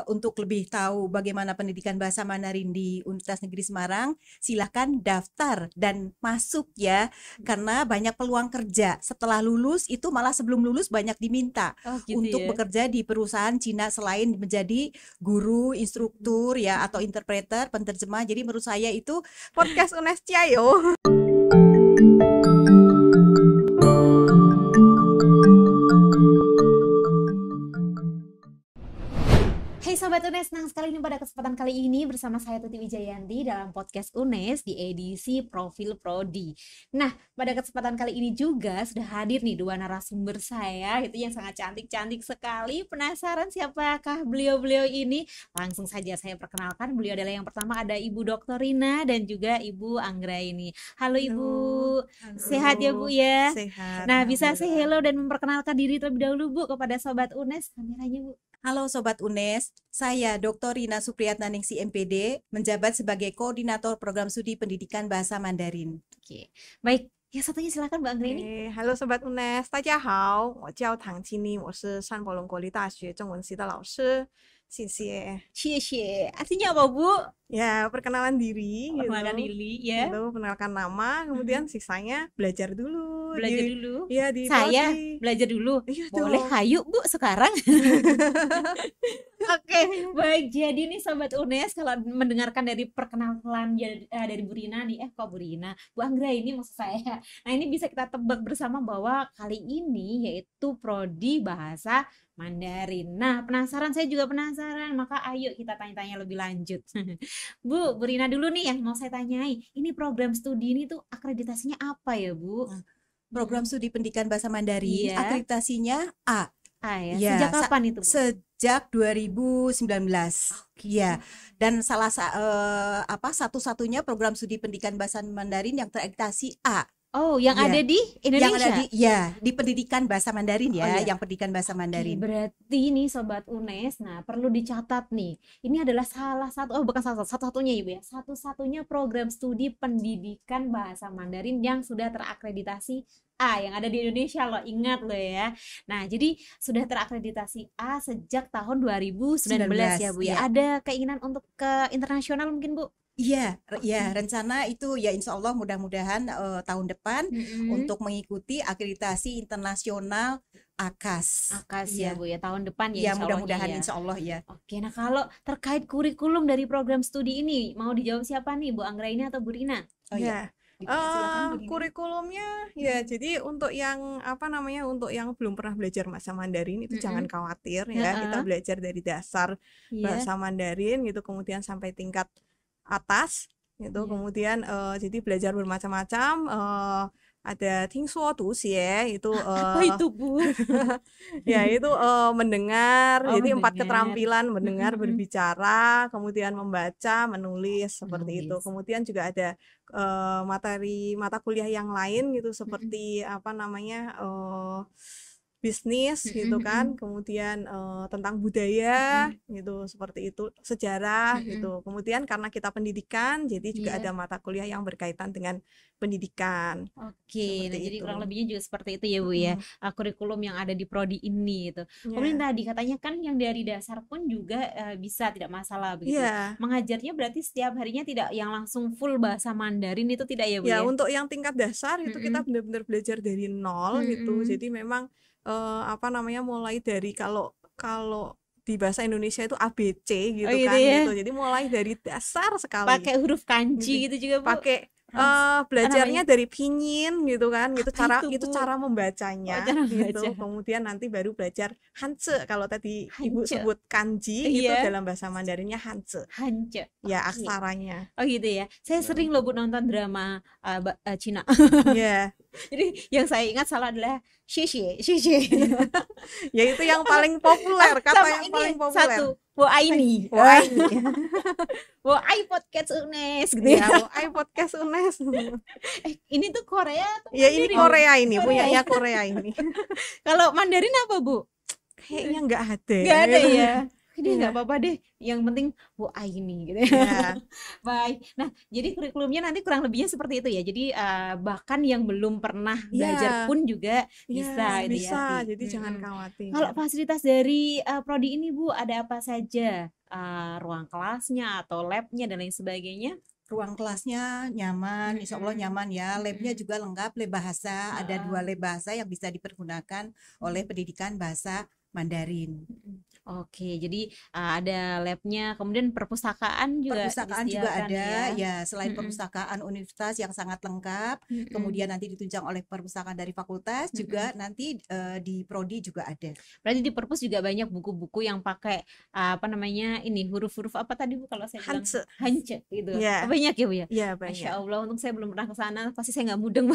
untuk lebih tahu bagaimana pendidikan bahasa Mandarin di Universitas Negeri Semarang, silahkan daftar dan masuk ya, karena banyak peluang kerja. Setelah lulus itu malah sebelum lulus banyak diminta untuk bekerja di perusahaan Cina selain menjadi guru, instruktur ya atau interpreter, penterjemah. Jadi menurut saya itu podcast UNES Ciayo. Hai Sobat UNES, senang sekali nih pada kesempatan kali ini bersama saya Tuti Wijayanti dalam podcast UNES di edisi Profil Prodi. Nah, pada kesempatan kali ini juga sudah hadir nih dua narasumber saya, itu yang sangat cantik-cantik sekali. Penasaran siapakah beliau-beliau ini? Langsung saja saya perkenalkan, beliau adalah yang pertama ada Ibu Dr. Rina dan juga Ibu Anggraini. Halo Ibu, sehat ya Bu ya? Sehat. Nah, bisa say hello dan memperkenalkan diri terlebih dahulu Bu kepada Sobat UNES, kameranya Bu. Halo Sobat UNES, saya Dr. Rina Supriyatnaningsi MPD, menjabat sebagai Koordinator Program Studi Pendidikan Bahasa Mandarin. Oke, baik. Yang satunya silakan Mbak Anggraini. Halo Sobat UNES， 大家好，我叫唐青妮，我是山伯龙国立大学中文系的老师，谢谢。谢谢. Artinya apa Bu? Ya, perkenalan diri, Perkenalkan gitu. diri ya. Gitu, perkenalkan nama, kemudian sisanya belajar dulu. Belajar dulu. Iya, di Saya prodi. belajar dulu. Iya, Boleh, dong. hayu Bu sekarang. Oke, baik. Jadi nih Sobat UNES, kalau mendengarkan dari perkenalan dari Bu Rina nih, kok Bu Rina, Bu Anggraini maksud saya. Nah, ini bisa kita tebak bersama bahwa kali ini yaitu Prodi Bahasa Mandarin. Nah, penasaran, saya juga penasaran, maka ayo kita tanya-tanya lebih lanjut. Bu Rina dulu nih yang mau saya tanyai. Ini program studi ini tuh akreditasinya apa ya Bu? Program Studi Pendidikan Bahasa Mandarin, Iya. akreditasinya A. Ya. Ya, Sejak kapan itu Bu? Sejak 2019. Ya, dan satu-satunya program studi pendidikan bahasa Mandarin yang terakreditasi A. Oh, yang Ya. ada di Indonesia? Yang ada di pendidikan bahasa Mandarin ya, Oh, iya. yang pendidikan bahasa Mandarin. Berarti nih Sobat UNES, nah perlu dicatat nih, ini adalah satu-satunya Ibu ya, satu-satunya program studi pendidikan bahasa Mandarin yang sudah terakreditasi A, yang ada di Indonesia loh, ingat loh ya. Nah, jadi sudah terakreditasi A sejak tahun 2019 ya Bu ya. Ya. Ada keinginan untuk ke internasional mungkin Bu? Iya, rencana itu ya insya Allah mudah-mudahan tahun depan untuk mengikuti akreditasi internasional AKAS. AKAS Iya. ya Bu ya, tahun depan Ya, ya insya mudah-mudahan Allahnya ya. insya Allah ya. Oke, nah kalau terkait kurikulum dari program studi ini, mau dijawab siapa nih, Bu Anggraini atau Bu Rina? Oh Ya. silakan Bu Rina. Kurikulumnya ya, jadi untuk yang untuk yang belum pernah belajar bahasa Mandarin itu jangan khawatir ya, kita belajar dari dasar bahasa Mandarin gitu, kemudian sampai tingkat atas gitu, kemudian jadi belajar bermacam-macam, ada tingsuo duxie itu Apa itu Bu? ya itu mendengar, Oh, jadi 4 mendengar. keterampilan: mendengar, berbicara, kemudian membaca, menulis, seperti itu. Menulis. Kemudian juga ada mata kuliah yang lain gitu, seperti bisnis gitu kan, kemudian tentang budaya gitu, seperti itu, sejarah gitu. Kemudian karena kita pendidikan, jadi juga ada mata kuliah yang berkaitan dengan pendidikan. Oke, nah Seperti jadi itu. kurang lebihnya juga seperti itu ya Bu ya, kurikulum yang ada di prodi ini gitu. Ya. Kemudian tadi katanya kan yang dari dasar pun juga bisa, tidak masalah begitu. Iya. Mengajarnya berarti setiap harinya tidak yang langsung full bahasa Mandarin itu tidak ya Bu Ya, ya? untuk yang tingkat dasar itu kita benar-benar belajar dari nol gitu. Jadi memang mulai dari kalau di bahasa Indonesia itu ABC gitu gitu kan ya. gitu. Jadi mulai dari dasar sekali. Pakai huruf kanji gitu juga Bu? Pakai belajarnya dari pinyin gitu kan, gitu. Itu cara membacanya cara gitu. membaca. Kemudian nanti baru belajar Hanzi. Kalau tadi Ibu Hanzi. sebut kanji, itu Iya. dalam bahasa Mandarinnya Hanzi. Hanje. Ya, Oke. aksaranya. Oh gitu ya. Saya sering loh Bu nonton drama Cina. Ya. Jadi yang saya ingat salah adalah xie. Ya, itu yang paling populer, kata Sama yang ini paling populer. satu, Wo Aini. Wo Ai podcast UNES gitu ya. Ya, ai podcast UNES. Ini tuh Korea atau Ya, ini Mandarin? Korea ini, Korea punyanya ya? Korea ini. Kalau Mandarin apa Bu? Kayaknya nggak ada. Nggak ada ya. deh, nggak Iya. apa-apa deh, yang penting ini gitu ya. Iya. Baik. Nah, jadi kurikulumnya nanti kurang lebihnya seperti itu ya. Jadi bahkan yang belum pernah belajar Iya. pun juga bisa Iya, itu ya, bisa. Bi. Jadi jangan Kalau khawatir. fasilitas dari prodi ini Bu, ada apa saja? Ruang kelasnya atau labnya dan lain sebagainya? Ruang kelasnya nyaman, insya Allah nyaman ya. Labnya juga lengkap, lab bahasa. Ada 2 lab bahasa yang bisa dipergunakan oleh pendidikan bahasa Mandarin. Oke, jadi ada labnya, kemudian perpustakaan juga Perpustakaan juga disediakan ada, ya. ya selain perpustakaan universitas yang sangat lengkap, kemudian nanti ditunjang oleh perpustakaan dari fakultas, juga nanti di prodi juga ada. Berarti di perpus juga banyak buku-buku yang pakai apa namanya ini huruf-huruf apa tadi Bu kalau saya bilang Hanse. Hance gitu. Iya. Banyak ya Bu ya? Iya, Masya banyak. Allah, untung saya belum pernah ke sana, pasti saya nggak mudeng.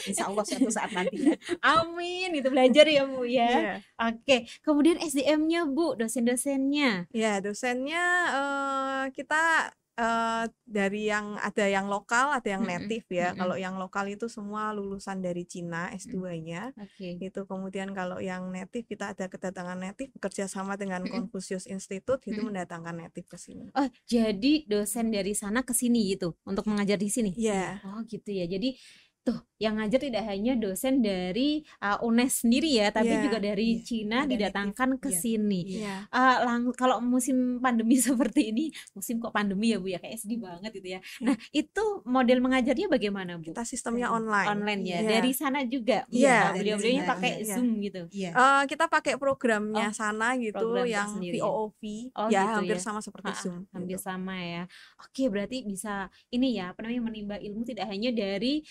Insya Allah suatu saat nanti. Amin, itu belajar ya Bu ya. Iya. Oke, kemudian SDM-nya Bu, dosen-dosennya. Ya, dosennya kita dari yang ada yang lokal, ada yang native ya. Kalau yang lokal itu semua lulusan dari Cina S2-nya. Oke. Itu kemudian kalau yang native kita ada kedatangan native bekerja sama dengan Confucius Institute itu mendatangkan native ke sini. Oh, jadi dosen dari sana ke sini gitu untuk mengajar di sini. Iya. Oh, gitu ya. Jadi tuh yang ngajar tidak hanya dosen dari UNES sendiri ya, tapi Iya, juga dari iya. Cina Ada didatangkan native, ke iya. sini. Iya. Kalau musim pandemi seperti ini, musim kok pandemi ya Bu ya, kayak sedih banget gitu ya. Nah, itu model mengajarnya bagaimana Bu? Kita sistemnya online. Online ya, Iya. dari sana juga. Iya, Beliau-beliaunya dari pakai sana, iya. Zoom gitu. Iya. Kita pakai programnya sana gitu program yang tersendiri ya? VOOV Oh, ya gitu hampir ya. sama seperti Zoom Hampir gitu. sama ya. Oke, berarti bisa ini ya, apa namanya, menimba ilmu tidak hanya dari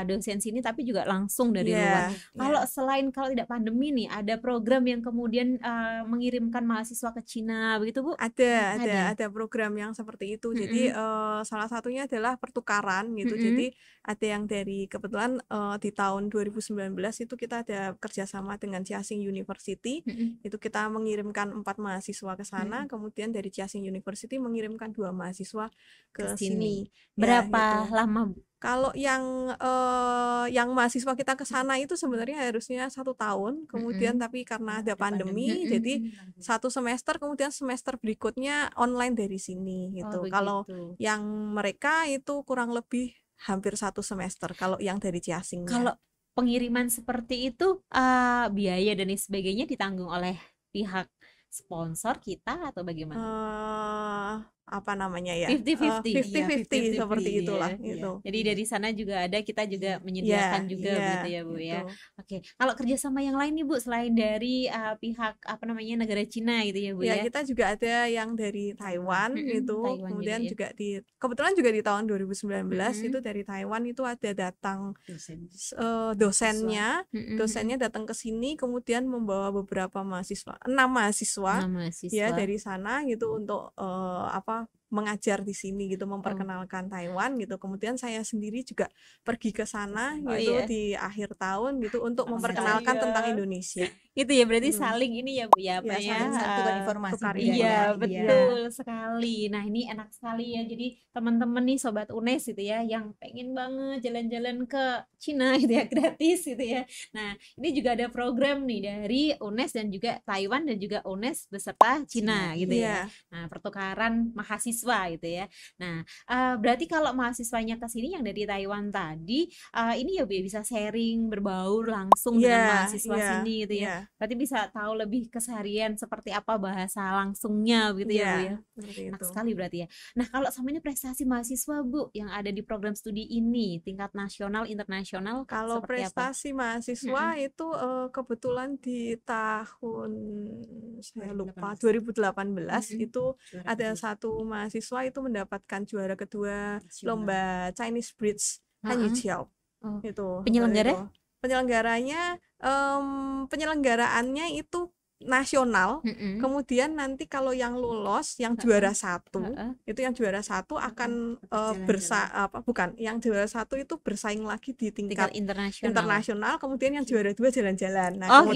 dosen sini tapi juga langsung dari luar. Kalau selain kalau tidak pandemi nih, ada program yang kemudian mengirimkan mahasiswa ke Cina begitu Bu? Ada program yang seperti itu. Jadi salah satunya adalah pertukaran gitu. Jadi ada yang dari kebetulan di tahun 2019 itu kita ada kerjasama dengan Jiaxing University. Itu kita mengirimkan 4 mahasiswa ke sana. Kemudian dari Jiaxing University mengirimkan 2 mahasiswa ke sini. Berapa gitu. lama Bu? Kalau yang mahasiswa kita ke sana itu sebenarnya harusnya 1 tahun, kemudian tapi karena ada pandemi, jadi 1 semester, kemudian semester berikutnya online dari sini gitu. Kalau yang mereka itu kurang lebih hampir 1 semester. Kalau yang dari Jiaxingnya. Kalau pengiriman seperti itu biaya dan sebagainya ditanggung oleh pihak sponsor kita atau bagaimana? Apa namanya ya? 50-50. 50-50 seperti Iya, itulah iya. gitu. Jadi dari sana juga ada, kita juga menyediakan juga begitu ya Bu ya. Oke, kalau kerjasama yang lain nih Bu, selain dari pihak apa namanya negara Cina gitu ya Bu ya? Kita juga ada yang dari Taiwan gitu. Taiwan Kemudian juga ya. kebetulan juga di tahun 2019 itu dari Taiwan itu ada datang dosennya datang ke sini, kemudian membawa beberapa mahasiswa, 6 mahasiswa ya dari sana gitu untuk mengajar di sini gitu, memperkenalkan Taiwan gitu. Kemudian saya sendiri juga pergi ke sana gitu di akhir tahun gitu untuk memperkenalkan tentang Indonesia. Itu ya berarti saling ini ya Bu ya, apa ya? Saling satukan informasi. Iya, betul sekali. Nah, ini enak sekali ya. Jadi teman-teman nih sobat UNES gitu ya yang pengen banget jalan-jalan ke Cina gitu ya, gratis gitu ya. Nah, ini juga ada program nih dari UNES dan juga Taiwan dan juga UNES beserta Cina gitu ya. Nah, pertukaran mahasiswa gitu ya. Nah, berarti kalau mahasiswanya ke sini yang dari Taiwan tadi ini ya Bu ya, bisa sharing, berbaur langsung dengan mahasiswa sini gitu ya. Berarti bisa tahu lebih keseharian seperti apa bahasa langsungnya gitu ya Bu ya. Enak sekali berarti ya. Nah, kalau sama ini prestasi mahasiswa Bu yang ada di program studi ini tingkat nasional, internasional, kalau prestasi mahasiswa itu kebetulan di tahun saya lupa 2018 itu ada 1 mahasiswa itu mendapatkan juara kedua lomba Chinese Bridge Hanyijiao. Itu penyelenggaraannya itu nasional. Kemudian nanti kalau yang lolos yang juara 1 itu yang juara 1 akan yang juara 1 itu bersaing lagi di tingkat internasional. Kemudian yang juara 2 jalan-jalan. Nah,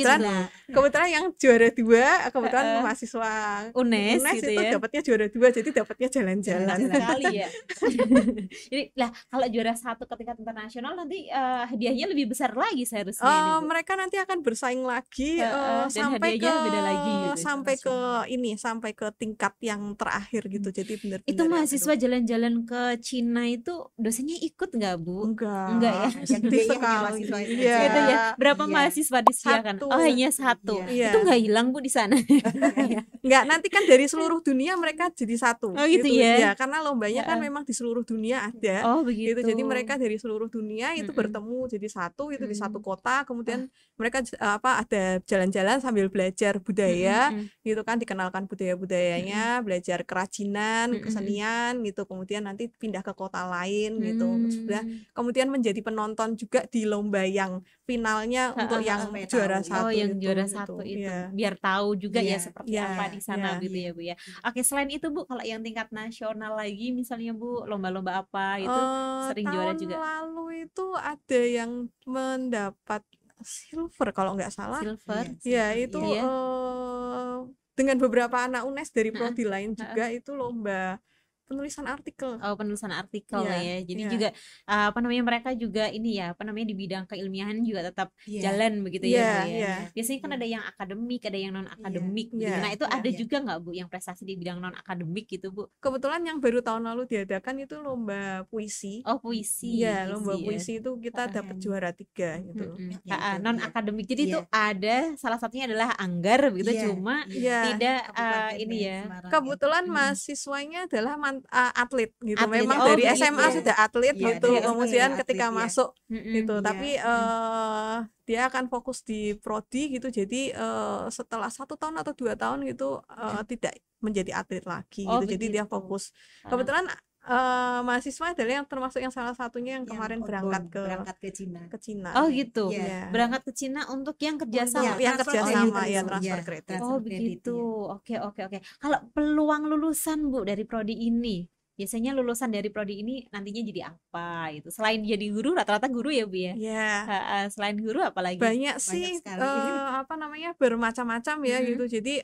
kebetulan yang juara 2 kebetulan mahasiswa UNES gitu itu dapatnya juara 2, jadi dapatnya jalan-jalan sekali ya. Jadi lah kalau juara 1 ke tingkat internasional nanti hadiahnya lebih besar lagi seharusnya. Mereka nanti akan bersaing lagi dan sampai ke beda lagi gitu. Sampai ke sampai ke tingkat yang terakhir gitu. Jadi benar-benar Itu mahasiswa jalan-jalan ke Cina itu dosennya ikut nggak, Bu? enggak ya. sedih sekali. Iya. Gitu ya. Berapa Iya. mahasiswa disediakan? Satu. Oh, hanya satu. Iya. Itu nggak hilang, Bu, di sana? Enggak, nanti kan dari seluruh dunia mereka jadi satu. Oh, gitu ya? Ya, karena lombanya kan memang di seluruh dunia ada. Oh, begitu. Gitu. Jadi mereka dari seluruh dunia itu bertemu jadi satu itu di satu kota. Kemudian mereka ada jalan-jalan sambil belajar budaya gitu kan, dikenalkan budaya-budayanya, belajar kerajinan, kesenian gitu. Kemudian nanti pindah ke kota lain gitu. Sudah kemudian menjadi penonton juga di lomba yang finalnya untuk yang juara satu. Oh, yang itu, juara gitu. satu itu. Iya. Biar tahu juga ya Iya, seperti apa di sana gitu ya, Bu ya. Oke, selain itu, Bu, kalau yang tingkat nasional lagi misalnya, Bu, lomba-lomba apa itu sering juara juga? Tahun lalu itu ada yang mendapat silver kalau nggak salah. Silver. Ya, itu Iya. dengan beberapa anak UNES dari prodi lain juga itu lomba penulisan artikel. Oh, penulisan artikel Iya, ya. Jadi iya. juga mereka juga ini ya, di bidang keilmiahan juga tetap Iya. jalan begitu Iya, ya, Bu ya. iya. Biasanya kan ada yang akademik, ada yang non akademik gitu. Iya, Nah, itu iya, ada iya. juga nggak, Bu, yang prestasi di bidang non akademik gitu, Bu? Kebetulan yang baru tahun lalu diadakan itu lomba puisi. Oh, puisi. Iya, lomba ya. puisi itu kita dapat juara 3 gitu. Ya, itu, Non iya. akademik. Jadi itu Iya. ada salah satunya adalah Anggar begitu, Iya, cuma Iya. tidak Kabupaten ini ya. Semarang Kebetulan mahasiswanya adalah atlet gitu. Atlet. Memang Oh, dari begitu. SMA sudah atlet Iya, gitu. dari SMA Kemudian atlet, ketika iya. masuk gitu. Iya. Tapi dia akan fokus di prodi gitu. Jadi setelah 1 tahun atau 2 tahun gitu tidak menjadi atlet lagi Oh, gitu. Jadi dia begitu. fokus. Kebetulan mahasiswa adalah yang termasuk yang salah satunya yang kemarin berangkat ke Cina. ke Cina. Oh, gitu. Iya. Berangkat ke Cina untuk yang kerjasama. Yang transfer kerjasama kredit ya itu. transfer Iya, kredit. transfer Oh, kredit, begitu. iya. Oke. Kalau peluang lulusan, Bu, dari prodi ini, biasanya lulusan dari prodi ini nantinya jadi apa gitu? Selain jadi guru, rata-rata guru ya, Bu ya? Ya. Selain guru apa lagi? Banyak sih sekali. bermacam-macam ya gitu. Jadi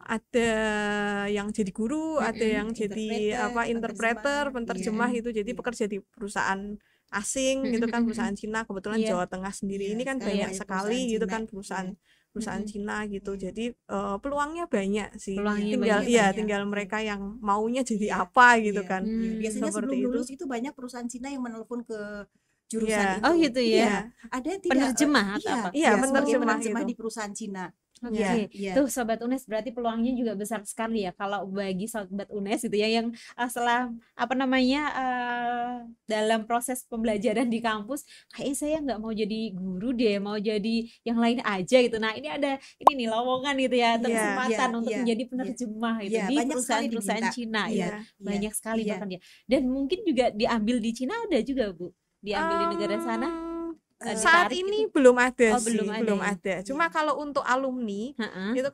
ada yang jadi guru, ada yang jadi interpreter, penerjemah Iya. itu. Jadi pekerja di perusahaan asing gitu kan, perusahaan Cina. Kebetulan Iya. Jawa Tengah sendiri Iya, ini kan sekarang banyak banyak sekali perusahaan gitu Cina. kan perusahaan Cina gitu. Jadi peluangnya banyak sih. Peluangnya Tinggal banyak. tinggal mereka yang maunya jadi Iya, apa gitu Iya, kan. iya. Biasanya Seperti sebelum itu. lulus itu banyak perusahaan Cina yang menelpon ke jurusan Iya. itu. Oh, gitu ya? Iya. Ada tidak Penerjemah atau iya, apa? Iya, sebagai penerjemah penerjemah itu. di perusahaan Cina. Oke, Iya, iya. tuh Sobat UNES berarti peluangnya juga besar sekali ya kalau bagi Sobat UNES gitu ya yang setelah dalam proses pembelajaran di kampus kayaknya saya nggak mau jadi guru deh, mau jadi yang lain aja gitu. Nah, ini nih lowongan gitu ya, atau Iya, kesempatan iya, untuk iya, menjadi iya. penerjemah gitu Iya, di banyak sekali perusahaan-perusahaan diminta. Cina Iya, ya. iya, Banyak sekali iya. bahkan ya. Dan mungkin juga diambil di Cina ada juga, Bu. Diambil di negara sana. Saat ditarik ini gitu. belum ada Oh, sih, belum ada belum ya? ada. Cuma kalau untuk alumni Heeh. itu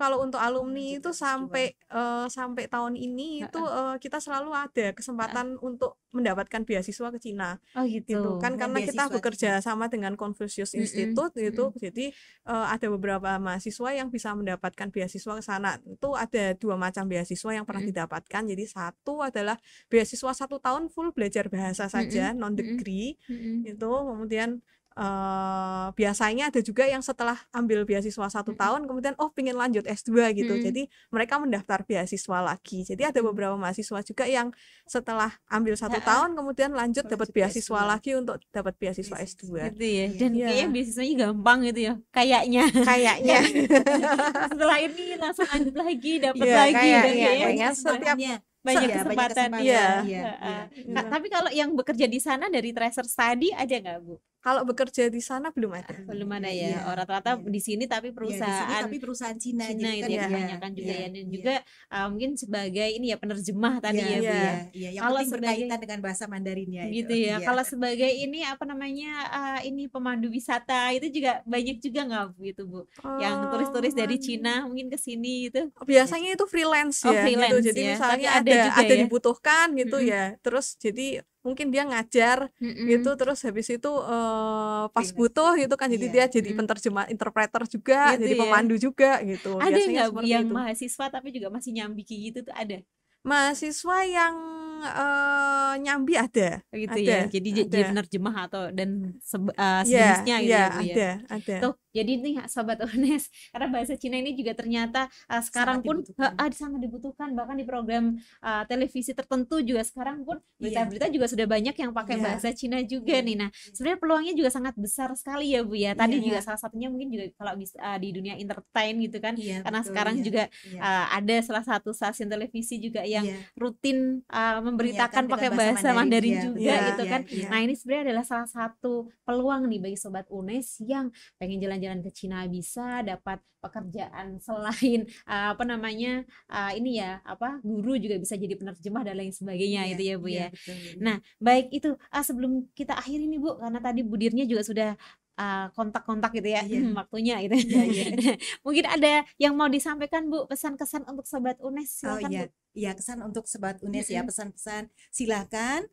itu sampai tahun ini itu kita selalu ada kesempatan untuk mendapatkan beasiswa ke Cina Oh, gitu gitu. kan, karena kita beasiswa bekerja sama dengan Confucius Institute gitu. Jadi ada beberapa mahasiswa yang bisa mendapatkan beasiswa ke sana. Itu ada 2 macam beasiswa yang pernah didapatkan. Jadi satu adalah beasiswa 1 tahun full belajar bahasa saja, non degree itu. Kemudian biasanya ada juga yang setelah ambil beasiswa 1 tahun kemudian pengen lanjut S2 gitu. Jadi mereka mendaftar beasiswa lagi. Jadi ada beberapa mahasiswa juga yang setelah ambil 1 tahun kemudian lanjut dapat beasiswa lagi untuk dapat beasiswa S2 Gitu ya. Dan Iya. kayaknya beasiswanya gampang gitu ya. Kayaknya. kayaknya. Setelah ini langsung lanjut lagi, dapat Iya, lagi kayaknya, dan kayaknya kayaknya Kesempatannya. banyak Iya, kesempatan. Iya. Iya, Heeh. iya. Kak, tapi kalau yang bekerja di sana dari tracer study ada nggak, Bu? Kalau bekerja di sana belum ada. Belum ada ya. Iya, Rata-rata iya. di sini tapi Iya, di sini perusahaan tapi perusahaan Cina, Cina jadi itu kan ya Iya, kebanyakan juga iya, ya, dan iya. juga mungkin sebagai ini ya penerjemah tadi Iya, ya, Bu iya. ya. Iya, yang Kalau penting sebagai- berkaitan dengan bahasa Mandarinnya itu. Gitu ya. Iya. Kalau sebagai ini ini pemandu wisata itu juga banyak juga nggak, Bu, itu, Bu? Yang turis-turis dari Cina mungkin ke sini gitu. Biasanya itu freelance Oh, ya freelance gitu. Jadi ya. misalnya Tapi ada juga ada ya. dibutuhkan gitu ya. Terus jadi mungkin dia ngajar gitu, terus habis itu pas Freelance. butuh gitu kan, jadi Iya. dia jadi penerjemah interpreter juga, Gitu jadi ya. pemandu juga gitu. Ada Biasanya nggak, Bu, seperti yang itu. mahasiswa tapi juga masih nyambi gitu tuh ada? Mahasiswa yang nyambi ada. gitu ya. Ada, Jadi jadi ada. penerjemah atau dan Iya, sejenisnya gitu iya, ya Bu ya. ada. Tuh, jadi nih Sobat UNES, karena bahasa Cina ini juga ternyata sekarang pun sangat dibutuhkan, bahkan di program televisi tertentu juga sekarang pun berita-berita juga sudah banyak yang pakai bahasa Cina juga nih. Nah, sebenarnya peluangnya juga sangat besar sekali ya Bu ya. Tadi juga salah satunya mungkin juga kalau bisa di dunia entertain gitu kan, karena sekarang juga ada salah satu stasiun televisi juga yang rutin memberitakan pakai bahasa Mandarin juga gitu kan. Nah, ini sebenarnya adalah salah satu peluang nih bagi Sobat UNES yang pengen jalan-jalan ke Cina, bisa dapat pekerjaan selain guru, juga bisa jadi penerjemah dan lain sebagainya itu ya Bu ya. Nah, baik itu sebelum kita akhiri nih Bu, karena tadi Bu Dirnya juga sudah kontak-kontak gitu ya, waktunya gitu. Mungkin ada yang mau disampaikan Bu, pesan-kesan untuk Sobat UNES, silakan Bu. Iya, kesan untuk Sobat UNES ya, pesan-pesan silakan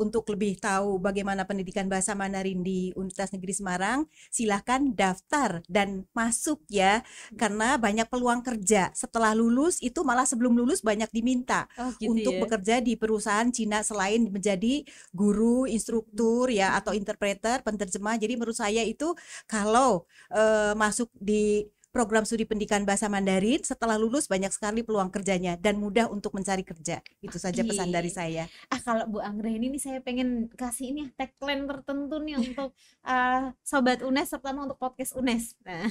untuk lebih tahu bagaimana pendidikan bahasa Mandarin di Universitas Negeri Semarang, silahkan daftar dan masuk ya, karena banyak peluang kerja. Setelah lulus itu malah sebelum lulus banyak diminta untuk bekerja di perusahaan Cina selain menjadi guru, instruktur ya, atau interpreter, penerjemah. Jadi menurut saya itu kalau masuk di program studi pendidikan bahasa Mandarin, setelah lulus banyak sekali peluang kerjanya dan mudah untuk mencari kerja. Itu saja pesan dari saya. Kalau Bu Anggra ini nih, saya pengen kasih ini tagline tertentu nih untuk Sobat UNES, terutama untuk podcast UNES. Nah,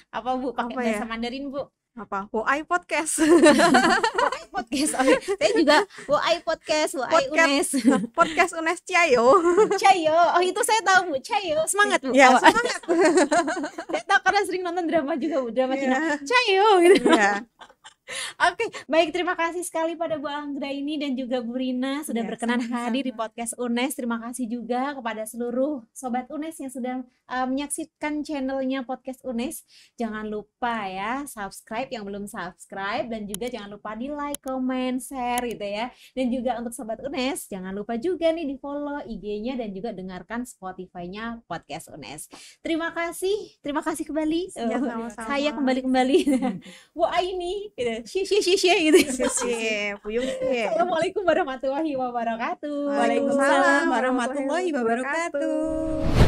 apa Bu, pakai bahasa Mandarin Bu? Apa? WOAI podcast. WOAI podcast. Oke. Saya juga WOAI podcast, WOAI UNES. Podcast UNES Cayo. Cayo. Oh, itu saya tahu Bu. Cayo. Semangat Bu. Ya, semangat. Saya tahu karena sering nonton drama juga Bu, drama Cina. Cayo gitu. Ya. Oke, baik, terima kasih sekali pada Bu Anggra ini dan juga Bu Rina sudah berkenan hadir di podcast UNES. Terima kasih juga kepada seluruh Sobat UNES yang sudah menyaksikan channelnya podcast UNES. Jangan lupa ya subscribe yang belum subscribe, dan juga jangan lupa di like, comment, share gitu ya. Dan juga untuk Sobat UNES jangan lupa juga nih di follow IG-nya dan juga dengarkan Spotify-nya podcast UNES. Terima kasih kembali. Ya, sama-sama. Saya kembali. Wah ini gitu. Assalamualaikum warahmatullahi wabarakatuh. Waalaikumsalam warahmatullahi wabarakatuh.